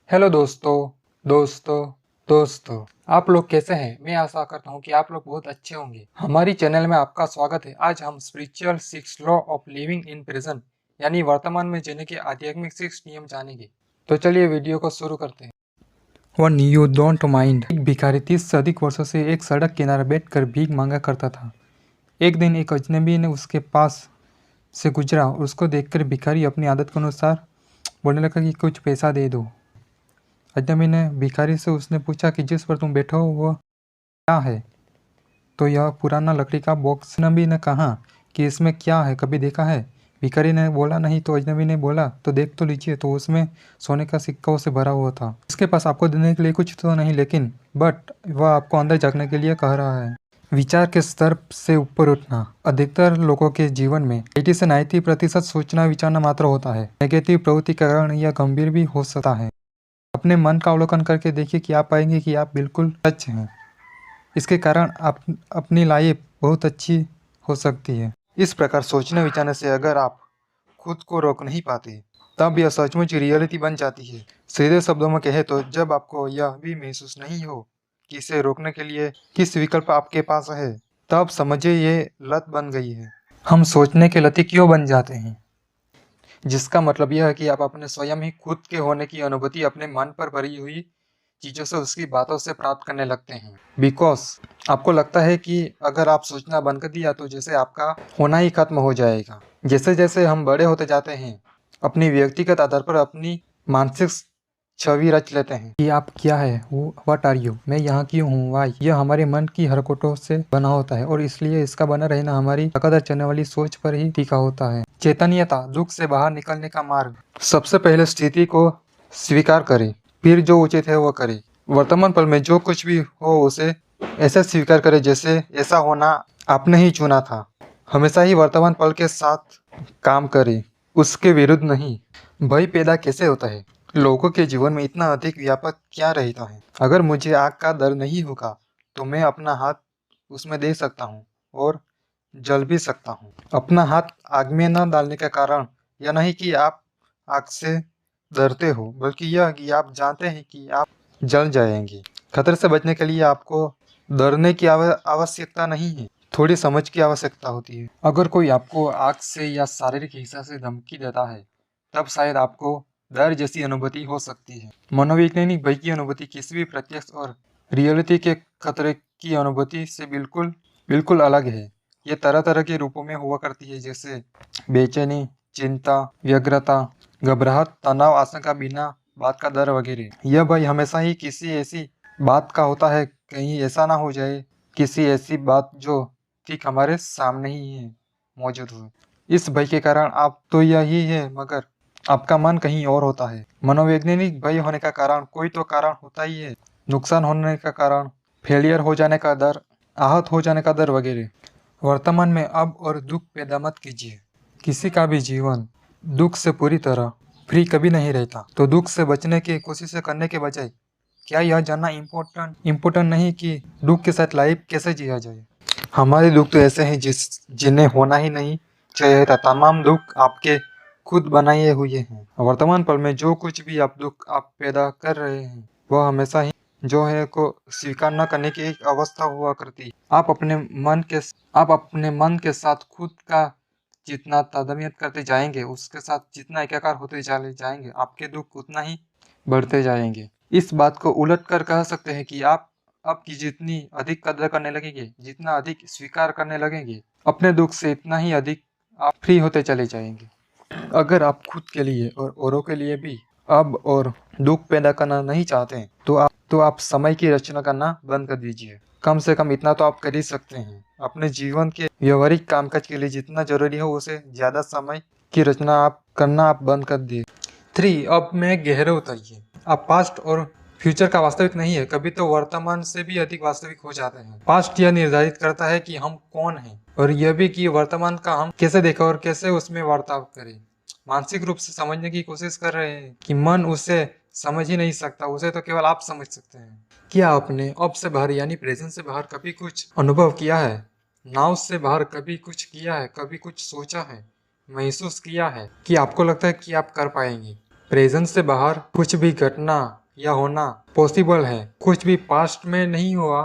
Hello दोस्तों दोस्तों, आप लोग कैसे हैं? मैं आशा करता हूँ कि आप लोग बहुत अच्छे होंगे। हमारी चैनल में आपका स्वागत है। आज हम spiritual 6 law of living in present यानी वर्तमान में जीने के आध्यात्मिक 6 नियम जानेंगे। तो चलिए वीडियो को शुरू करते हैं। One you don't mind. एक भिखारी 30 से अधिक वर्षों से एक सड़क किनारे बैठकर भीख मांगा करता था। एक दिन एक अजनबी ने उसके पास से गुजरा और उसको देखकर भिखारी अपनी आदत के अनुसार बोलने लगा कि कुछ पैसा दे दो। अजनबी ने भिखारी से उसने पूछा कि जिस पर तुम बैठो हो वो क्या है? तो यह पुराना लकड़ी का बॉक्स। अजनबी ने कहा कि इसमें क्या है, कभी देखा है? भिखारी ने बोला नहीं। तो अजनबी ने बोला तो देख तो लीजिए। तो उसमें सोने का सिक्कों से भरा हुआ था। इसके पास आपको देने के लिए कुछ तो नहीं, लेकिन बट वह आपको अंदर झांकने के लिए कह रहा है। विचार के स्तर से ऊपर उठना। अधिकतर लोगों के जीवन में 80 से 90% सोचना विचारना मात्र होता है। नेगेटिव प्रवृत्ति का कारण यह गंभीर भी हो सकता है। अपने मन का अवलोकन करके देखिए कि आप पाएंगे कि आप बिल्कुल सच हैं। इसके कारण आप अपनी लाइफ बहुत अच्छी हो सकती है। इस प्रकार सोचने विचारने से अगर आप खुद को रोक नहीं पाते तब यह सचमुच रियलिटी बन जाती है। सीधे शब्दों में कहे तो जब आपको यह भी महसूस नहीं हो कि इसे रोकने के लिए किस विकल्प आपके पास है, तब समझिए ये लत बन गई है। हम सोचने के लती क्यों बन जाते हैं? जिसका मतलब यह है कि आप अपने स्वयं ही खुद के होने की अनुभूति अपने मन पर भरी हुई चीजों से, उसकी बातों से प्राप्त करने लगते हैं। बिकॉज आपको लगता है कि अगर आप सोचना बंद कर दिया तो जैसे आपका होना ही खत्म हो जाएगा। जैसे जैसे हम बड़े होते जाते हैं अपनी व्यक्तिगत आधार पर अपनी मानसिक छवि रच लेते हैं कि आप क्या है, व्हाट आर यू, मैं यहाँ क्यों हूँ, वाई। यह हमारे मन की हरकतों से बना होता है और इसलिए इसका बना रहना हमारी लगातार चलने वाली सोच पर ही टिका होता है। चैतन्यता, दुख से बाहर निकलने का मार्ग। सबसे पहले स्थिति को स्वीकार करें, फिर जो उचित है वो करें। वर्तमान पल में जो कुछ भी हो उसे ऐसे स्वीकार करें जैसे ऐसा होना आपने ही चुना था। हमेशा ही वर्तमान पल के साथ काम करें, उसके विरुद्ध नहीं। भय पैदा कैसे होता है? लोगों के जीवन में इतना अधिक व्यापक क्या रहता है? अगर मुझे आग का डर नहीं होगा तो मैं अपना हाथ उसमें दे सकता हूँ और जल भी सकता हूँ। अपना हाथ आग में न डालने का कारण यह नहीं कि आप आग से डरते हो, बल्कि यह कि आप जानते हैं कि आप जल जाएंगे। खतरे से बचने के लिए आपको डरने की आवश्यकता नहीं है, थोड़ी समझ की आवश्यकता होती है। अगर कोई आपको आग से या शारीरिक हिंसा से धमकी देता है तब शायद आपको डर जैसी अनुभूति हो सकती है। मनोवैज्ञानिक भय की अनुभूति किसी भी प्रत्यक्ष और रियलिटी के खतरे की अनुभूति से बिल्कुल बिल्कुल अलग है। ये तरह तरह के रूपों में हुआ करती है, जैसे बेचैनी, चिंता, व्यग्रता, घबराहट, तनाव, आशंका, बिना बात का डर वगैरह। यह भय हमेशा ही किसी ऐसी बात का होता है, कहीं ऐसा ना हो जाए, किसी ऐसी बात जो ठीक हमारे सामने ही है मौजूद हो। इस भय के कारण आप तो यही है, मगर आपका मन कहीं और होता है। मनोवैज्ञानिक भय होने का कारण कोई तो कारण होता ही है। नुकसान होने का कारण, फेलियर हो जाने का डर, आहत हो जाने का डर वगैरह। वर्तमान में अब और दुख पैदा मत कीजिए। किसी का भी जीवन दुख से पूरी तरह फ्री कभी नहीं रहता। तो दुख से बचने की कोशिश करने के बजाय क्या यह जानना इम्पोर्टेंट नहीं कि दुख के साथ लाइफ कैसे जिया जाए। हमारे दुख तो ऐसे हैं जिन्हें होना ही नहीं चाहिए था। तमाम दुख आपके खुद बनाए हुए हैं। वर्तमान पल में जो कुछ भी आप दुख आप पैदा कर रहे हैं वह हमेशा ही जो है को स्वीकार न करने की एक अवस्था हुआ करती है। आप अपने मन के साथ खुद का जितना तादात्म्य करते जाएंगे, उसके साथ जितना एकाकार होते चले जाएंगे, आपके दुख उतना ही बढ़ते जाएंगे। इस बात को उलट कर कह सकते हैं कि आप आपकी जितनी अधिक कदर करने लगेंगे, जितना अधिक स्वीकार करने लगेंगे अपने दुख से, इतना ही अधिक आप फ्री होते चले जाएंगे। अगर आप खुद के लिए और औरों के लिए भी अब और दुख पैदा करना नहीं चाहते तो आप समय की रचना करना बंद कर दीजिए। कम से कम इतना तो आप कर ही सकते हैं। अपने जीवन के व्यवहारिक कामकाज के लिए जितना जरूरी हो उसे ज्यादा समय की रचना आप करना आप बंद कर दिए। 3, अब में गहरे उतरिए। आप पास्ट और फ्यूचर का वास्तविक नहीं है, कभी तो वर्तमान से भी अधिक वास्तविक हो जाते हैं। पास्ट यह निर्धारित करता है कि हम कौन हैं, और यह भी कि वर्तमान का हम कैसे देखें और कैसे उसमें वर्ताव करें। मानसिक रूप से समझने की कोशिश कर रहे हैं कि मन उसे समझ ही नहीं सकता, उसे तो केवल आप समझ सकते हैं। क्या आपने अब से बाहर यानी प्रेजेंट से बाहर कभी कुछ अनुभव किया है? नाव से बाहर कभी कुछ किया है? कभी कुछ सोचा है, महसूस किया है कि आपको लगता है कि आप कर पाएंगे? प्रेजेंट से बाहर कुछ भी घटना या होना पॉसिबल है। कुछ भी पास्ट में नहीं हुआ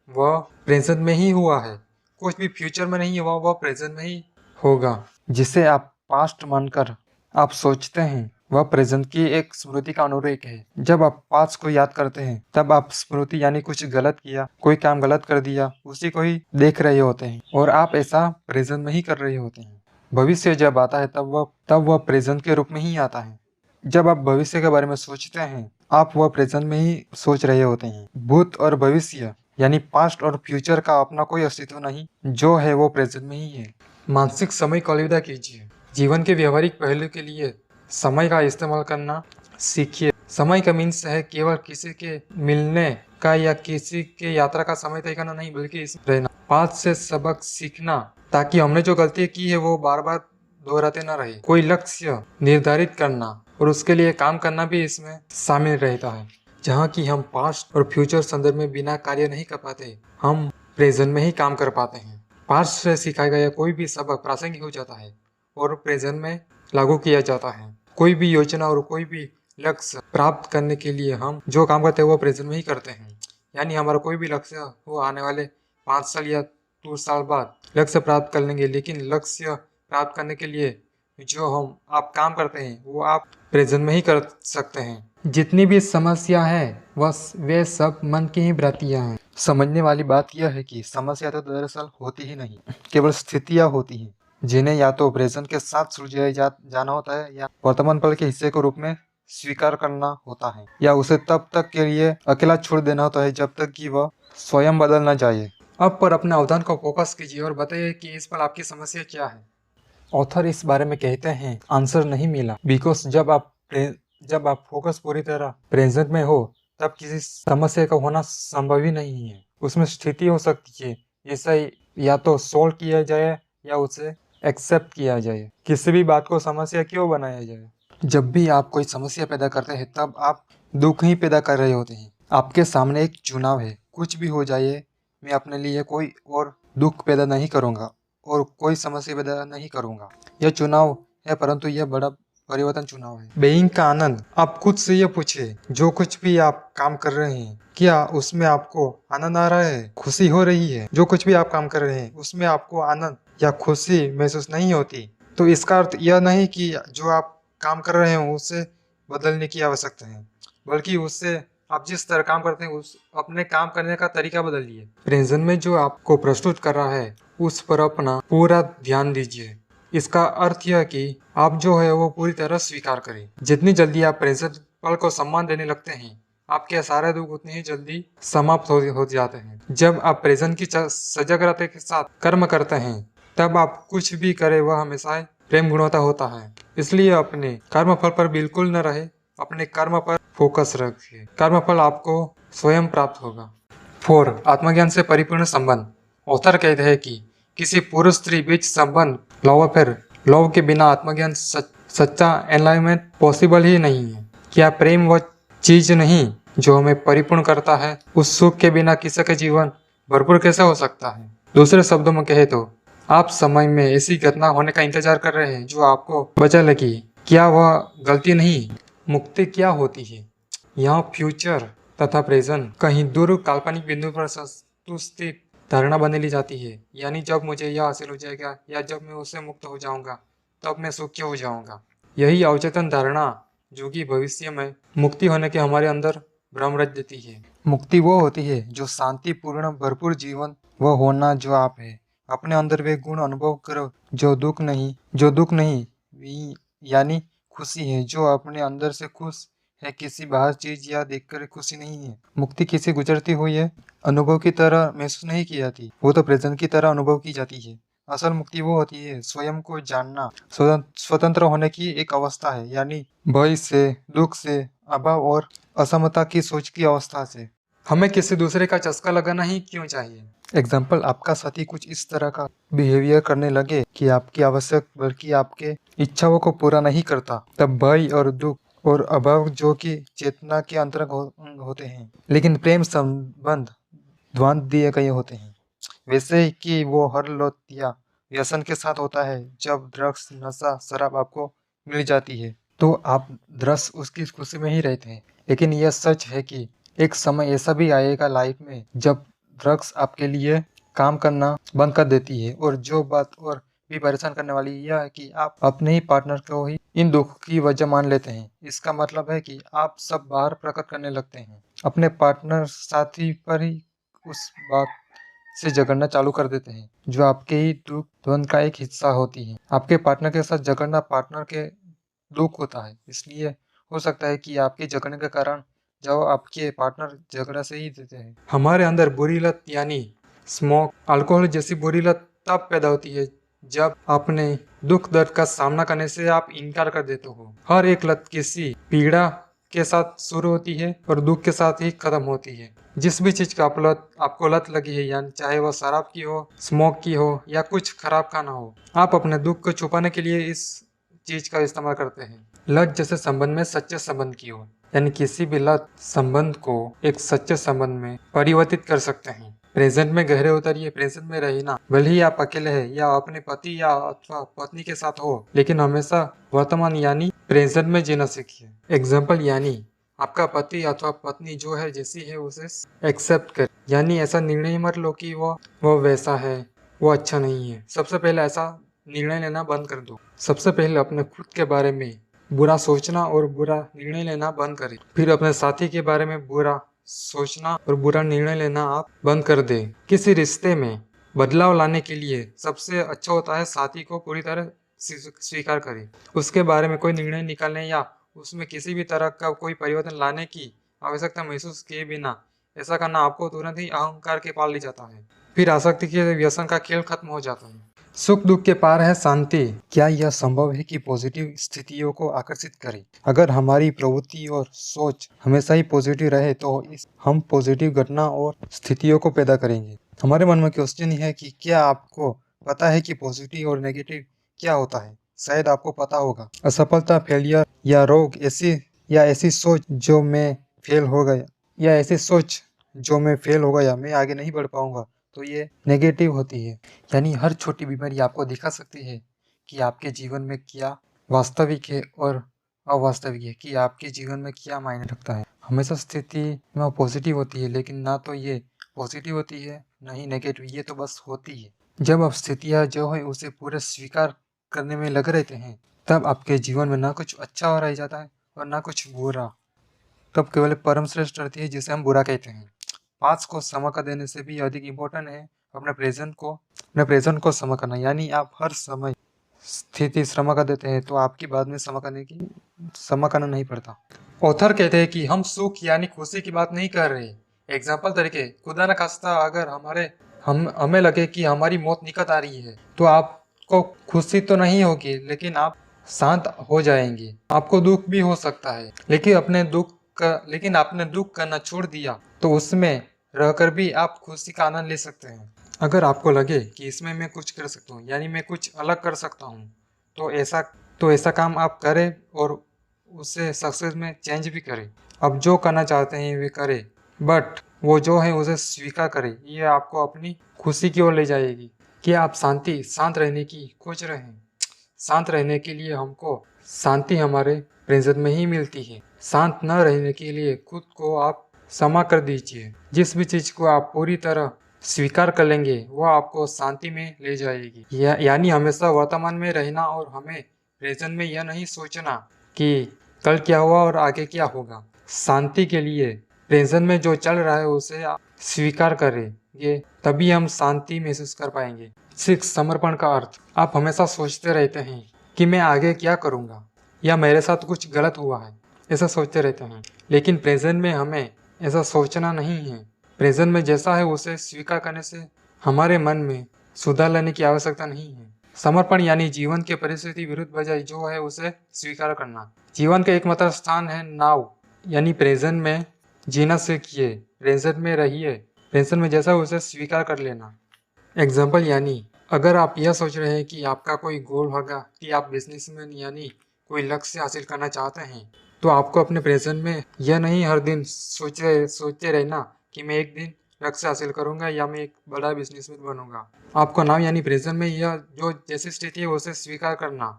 वह प्रेजेंट में ही हुआ है। कुछ भी फ्यूचर में नहीं हुआ वह प्रेजेंट में ही होगा। जिसे आप पास्ट मानकर आप सोचते हैं वह प्रेजेंट की एक स्मृति का अनुरेख है। जब आप पास्ट को याद करते हैं तब आप स्मृति यानी कुछ गलत किया, कोई काम गलत कर दिया, उसी को ही देख रहे होते हैं और आप ऐसा प्रेजेंट में ही कर रहे होते हैं। भविष्य जब आता है तब वह प्रेजेंट के रूप में ही आता है। जब आप भविष्य के बारे में सोचते हैं आप वह प्रेजेंट में ही सोच रहे होते हैं। भूत और भविष्य यानी पास्ट और फ्यूचर का अपना कोई अस्तित्व नहीं, जो है वो प्रेजेंट में ही है। मानसिक समय को अलविदा कीजिए। जीवन के व्यवहारिक पहलू के लिए समय का इस्तेमाल करना सीखिए। समय का मीन्स है केवल किसी के मिलने का या किसी के यात्रा का समय तय करना नहीं, बल्कि इसमें रहना। पास्ट से सबक सीखना ताकि हमने जो गलती की है वो बार बार दोहराते न रहे। कोई लक्ष्य निर्धारित करना और उसके लिए काम करना भी इसमें शामिल रहता है। जहाँ की हम पास्ट और फ्यूचर संदर्भ में बिना कार्य नहीं कर पाते, हम प्रेजेंट में ही काम कर पाते हैं। पास्ट से सिखाया गया कोई भी सबक प्रासंगिक हो जाता है और प्रेजेंट में लागू किया जाता है। कोई भी योजना और कोई भी लक्ष्य प्राप्त करने के लिए हम जो काम करते हैं वो प्रेजेंट में ही करते हैं। यानी हमारा कोई भी लक्ष्य हो आने वाले 5 साल या 2 साल बाद लक्ष्य प्राप्त कर लेंगे, लेकिन लक्ष्य प्राप्त करने के लिए जो आप काम करते हैं वो आप प्रेजेंट में ही कर सकते हैं। जितनी भी समस्या है वे सब मन की ही भ्रांतियां हैं। समझने वाली बात यह है कि समस्या तो दरअसल होती ही नहीं, केवल स्थितियां होती हैं जिन्हें या तो प्रेजेंट के साथ सुलझाया जाना होता है या वर्तमान पल के हिस्से के रूप में स्वीकार करना होता है, या उसे तब तक के लिए अकेला छोड़ देना होता है जब तक कि वह स्वयं बदल न जाए। अब पर अपने अवधान को फोकस कीजिए और बताइए कि इस पर आपकी समस्या क्या है। ऑथर इस बारे में कहते हैं आंसर नहीं मिला बिकॉज जब आप फोकस पूरी तरह प्रेजेंट में हो तब किसी समस्या का होना संभव ही नहीं है। उसमें स्थिति हो सकती है इसे या तो सोल्व किया जाए या उसे एक्सेप्ट किया जाए। किसी भी बात को समस्या क्यों बनाया जाए। जब भी आप कोई समस्या पैदा करते हैं तब आप दुख ही पैदा कर रहे होते हैं। आपके सामने एक चुनाव है, कुछ भी हो जाए मैं अपने लिए कोई और दुख पैदा नहीं करूंगा और कोई समस्या पैदा नहीं करूंगा। यह चुनाव है, परंतु यह बड़ा परिवर्तन चुनाव है। बेइंग का आनंद। आप खुद से यह पूछे जो कुछ भी आप काम कर रहे हैं क्या उसमें आपको आनंद आ रहा है, खुशी हो रही है। जो कुछ भी आप काम कर रहे हैं उसमें आपको आनंद या खुशी महसूस नहीं होती तो इसका अर्थ यह नहीं कि जो आप काम कर रहे हैं उसे बदलने की आवश्यकता है, बल्कि उससे आप जिस तरह काम करते हैं उस अपने काम करने का तरीका बदलिए। प्रेजेंट में जो आपको प्रस्तुत कर रहा है उस पर अपना पूरा ध्यान दीजिए। इसका अर्थ यह कि आप जो है वो पूरी तरह स्वीकार करें। जितनी जल्दी आप प्रेजेंट पल को सम्मान देने लगते हैं आपके सारे दुख उतने ही जल्दी समाप्त हो जाते हैं। जब आप प्रेजेंट की सजगता के साथ कर्म करते हैं तब आप कुछ भी करें वह हमेशा प्रेम गुणवत्ता होता है। इसलिए अपने कर्म फल पर बिल्कुल न रहे, अपने कर्म पर फोकस रखिए। कर्म फल आपको स्वयं प्राप्त होगा। 4. आत्मज्ञान से परिपूर्ण संबंध। ऑथर कहते हैं कि किसी पुरुष स्त्री बीच संबंध लव के बिना आत्मज्ञान सच्चा एनलाइनमेंट पॉसिबल ही नहीं है। क्या प्रेम वह चीज नहीं जो हमें परिपूर्ण करता है? उस सुख के बिना किसी का जीवन भरपूर कैसे हो सकता है? दूसरे शब्दों में कहे तो आप समय में ऐसी घटना होने का इंतजार कर रहे हैं जो आपको बचा लगी। क्या वह गलती नहीं? मुक्ति क्या होती है? यहाँ फ्यूचर तथा प्रेजेंट कहीं दूर काल्पनिक बिंदु पर सुस्थित धारणा बना ली जाती है। यानी जब मुझे यह हासिल हो जाएगा या जब मैं उससे मुक्त हो जाऊंगा तब मैं सुखी हो जाऊंगा। यही अवचेतन धारणा जो कि भविष्य में मुक्ति होने के हमारे अंदर भ्रम रच देती है। मुक्ति वो होती है जो शांतिपूर्ण भरपूर जीवन वो होना जो आप है। अपने अंदर वे गुण अनुभव करो जो दुख नहीं यानी खुशी है, जो अपने अंदर से खुश है, किसी बाहर चीज या देखकर खुशी नहीं है। मुक्ति किसी गुजरती हुई है अनुभव की तरह महसूस नहीं की जाती, वो तो प्रेजेंट की तरह अनुभव की जाती है। असल मुक्ति वो होती है स्वयं को जानना, स्वतंत्र होने की एक अवस्था है, यानी भय से, दुख से, अभाव और असमता की सोच की अवस्था से। हमें किसी दूसरे का चस्का लगाना ही क्यों चाहिए? एग्जाम्पल, आपका साथी कुछ इस तरह का बिहेवियर करने लगे कि आपकी आवश्यक बल्कि आपके इच्छाओं को पूरा नहीं करता, तब भय और दुख और अभाव जो कि चेतना के अंतर्गत होते हैं, लेकिन प्रेम संबंध ध्वंस दिए गए होते हैं। वैसे ही कि वो हर लत या व्यसन के साथ होता है। जब ड्रग्स, नशा, शराब आपको मिल जाती है तो आप दरअसल उसकी खुशी में ही रहते हैं। लेकिन यह सच है कि एक समय ऐसा भी आएगा लाइफ में जब ड्रग्स आपके लिए काम करना बंद कर देती है। और जो बात और भी परेशान करने वाली यह है कि आप अपने ही पार्टनर को ही इन दुख की वजह मान लेते हैं। इसका मतलब है कि आप सब बाहर प्रकट करने लगते हैं, अपने पार्टनर साथी पर ही उस बात से झगड़ना चालू कर देते हैं जो आपके ही दुख द्वंद का एक हिस्सा होती है। आपके पार्टनर के साथ झगड़ना पार्टनर के दुख होता है, इसलिए हो सकता है कि आपके झगड़ने के कारण जब आपके पार्टनर झगड़ा से ही देते हैं। हमारे अंदर बुरी लत यानी स्मोक, अल्कोहल जैसी बुरी लत तब पैदा होती है जब अपने दुख दर्द का सामना करने से आप इनकार कर देते हो। हर एक लत किसी पीड़ा के साथ शुरू होती है और दुख के साथ ही खत्म होती है। जिस भी चीज का आपको लत लगी है, यानी चाहे वह शराब की हो, स्मोक की हो या कुछ खराब खाना हो, आप अपने दुख को छुपाने के लिए इस चीज का इस्तेमाल करते हैं। लत जैसे संबंध में सच्चे संबंध की हो, यानी किसी भी लत संबंध को एक सच्चे संबंध में परिवर्तित कर सकते हैं। प्रेजेंट में गहरे उतरिए, प्रेजेंट में रहना। भले ही आप अकेले हैं या अपने पति या अथवा पत्नी के साथ हो, लेकिन हमेशा वर्तमान यानी प्रेजेंट में जीना सीखिए। एग्जाम्पल यानी आपका पति अथवा पत्नी जो है जैसी है उसे एक्सेप्ट कर, यानी ऐसा निर्णय मत लो कि वो वैसा है, वो अच्छा नहीं है। सबसे पहले ऐसा निर्णय लेना बंद कर दो। सबसे पहले अपने खुद के बारे में बुरा सोचना और बुरा निर्णय लेना बंद करें। फिर अपने साथी के बारे में बुरा सोचना और बुरा निर्णय लेना आप बंद कर दें। किसी रिश्ते में बदलाव लाने के लिए सबसे अच्छा होता है साथी को पूरी तरह स्वीकार करें। उसके बारे में कोई निर्णय निकालने या उसमें किसी भी तरह का कोई परिवर्तन लाने की आवश्यकता महसूस किए बिना ऐसा करना आपको तुरंत ही अहंकार के पार ले जाता है। फिर आसक्ति के व्यसन का खेल खत्म हो जाता है। सुख दुख के पार है शांति। क्या यह संभव है कि पॉजिटिव स्थितियों को आकर्षित करें? अगर हमारी प्रवृत्ति और सोच हमेशा ही पॉजिटिव रहे तो हम पॉजिटिव घटना और स्थितियों को पैदा करेंगे। हमारे मन में क्वेश्चन है कि क्या आपको पता है कि पॉजिटिव और नेगेटिव क्या होता है? शायद आपको पता होगा। असफलता, फेलियर या रोग ऐसी सोच जो मैं फेल हो गया मैं आगे नहीं बढ़ पाऊंगा, तो ये नेगेटिव होती है। यानी हर छोटी बीमारी आपको दिखा सकती है कि आपके जीवन में क्या वास्तविक है और अवास्तविक है, कि आपके जीवन में क्या मायने रखता है। हमेशा स्थिति में पॉजिटिव होती है, लेकिन ना तो ये पॉजिटिव होती है ना ही नेगेटिव, ये तो बस होती है। जब आप स्थितियाँ जो है उसे पूरे स्वीकार करने में लगे रहते हैं, तब आपके जीवन में ना कुछ अच्छा हो रह जाता है और ना कुछ बुरा। तब केवल परम श्रेष्ठ रहती है जिसे हम बुरा कहते हैं। पास्ट को क्षमा कर देने से भी अधिक इम्पोर्टेंट है अपने प्रेजेंट को क्षमा करना। यानी आप हर समय स्थिति क्षमा कर देते हैं तो आपकी बाद में क्षमा करना नहीं पड़ता। ऑथर कहते हैं कि हम सुख यानी खुशी की बात नहीं कर रहे। एग्जाम्पल तरीके, खुदा न खास्ता अगर हमें लगे कि हमारी मौत निकट आ रही है तो आपको खुशी तो नहीं होगी, लेकिन आप शांत हो जाएंगे। आपको दुख भी हो सकता है, लेकिन आपने दुख करना छोड़ दिया तो उसमें रहकर भी आप खुशी का आनंद ले सकते हैं। अगर आपको लगे कि इसमें मैं कुछ कर सकता हूँ, यानी मैं कुछ अलग कर सकता हूँ, तो ऐसा काम आप करें और उसे सक्सेस में चेंज भी करें। अब जो करना चाहते हैं वे करें, बट वो जो है उसे स्वीकार करें। ये आपको अपनी खुशी की ओर ले जाएगी। क्या आप शांत रहने की खोज रहे हैं? शांत रहने के लिए हमको शांति हमारे प्रेजेंट में ही मिलती है। शांत न रहने के लिए खुद को आप क्षमा कर दीजिए। जिस भी चीज को आप पूरी तरह स्वीकार कर लेंगे वो आपको शांति में ले जाएगी। यानी हमेशा वर्तमान में रहना और हमें प्रेजेंट में यह नहीं सोचना कि कल क्या हुआ और आगे क्या होगा। शांति के लिए प्रेजेंट में जो चल रहा है उसे आप स्वीकार करें, ये तभी हम शांति महसूस कर पाएंगे। 6. समर्पण का अर्थ। आप हमेशा सोचते रहते हैं कि मैं आगे क्या करूँगा या मेरे साथ कुछ गलत हुआ है, ऐसा सोचते रहते हैं। लेकिन प्रेजेंट में हमें ऐसा सोचना नहीं है। प्रेजेंट में जैसा है उसे स्वीकार करने से हमारे मन में सुधार लाने की आवश्यकता नहीं है। समर्पण यानी जीवन के परिस्थिति विरुद्ध बजाय जो है उसे स्वीकार करना। जीवन का एकमात्र स्थान है नाउ, यानी प्रेजेंट में जीना सीखिए, प्रेजेंट में रहिए, प्रेजेंट में जैसा उसे स्वीकार कर लेना। एग्जाम्पल यानी अगर आप यह सोच रहे हैं कि आपका कोई गोल होगा कि आप बिजनेसमैन यानी कोई लक्ष्य हासिल करना चाहते हैं, तो आपको अपने प्रेजेंट में यह नहीं हर दिन सोचते रहना कि मैं एक दिन लक्ष्य हासिल करूंगा या मैं एक बड़ा बिजनेसमैन बनूंगा। आपको नाम यानी प्रेजेंट में यह जो जैसी स्थिति है उसे स्वीकार करना।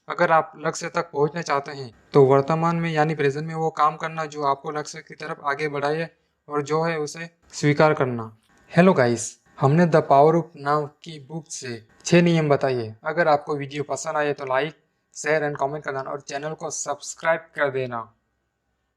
अगर आप लक्ष्य तक पहुंचना चाहते हैं तो वर्तमान में यानी प्रेजेंट में वो काम करना जो आपको लक्ष्य की तरफ आगे बढ़ाए और जो है उसे स्वीकार करना। हेलो गाइस, हमने द पावर ऑफ नाउ की बुक से 6 नियम बताइए। अगर आपको वीडियो पसंद आए तो लाइक, शेयर एंड कमेंट कर देना और चैनल को सब्सक्राइब कर देना।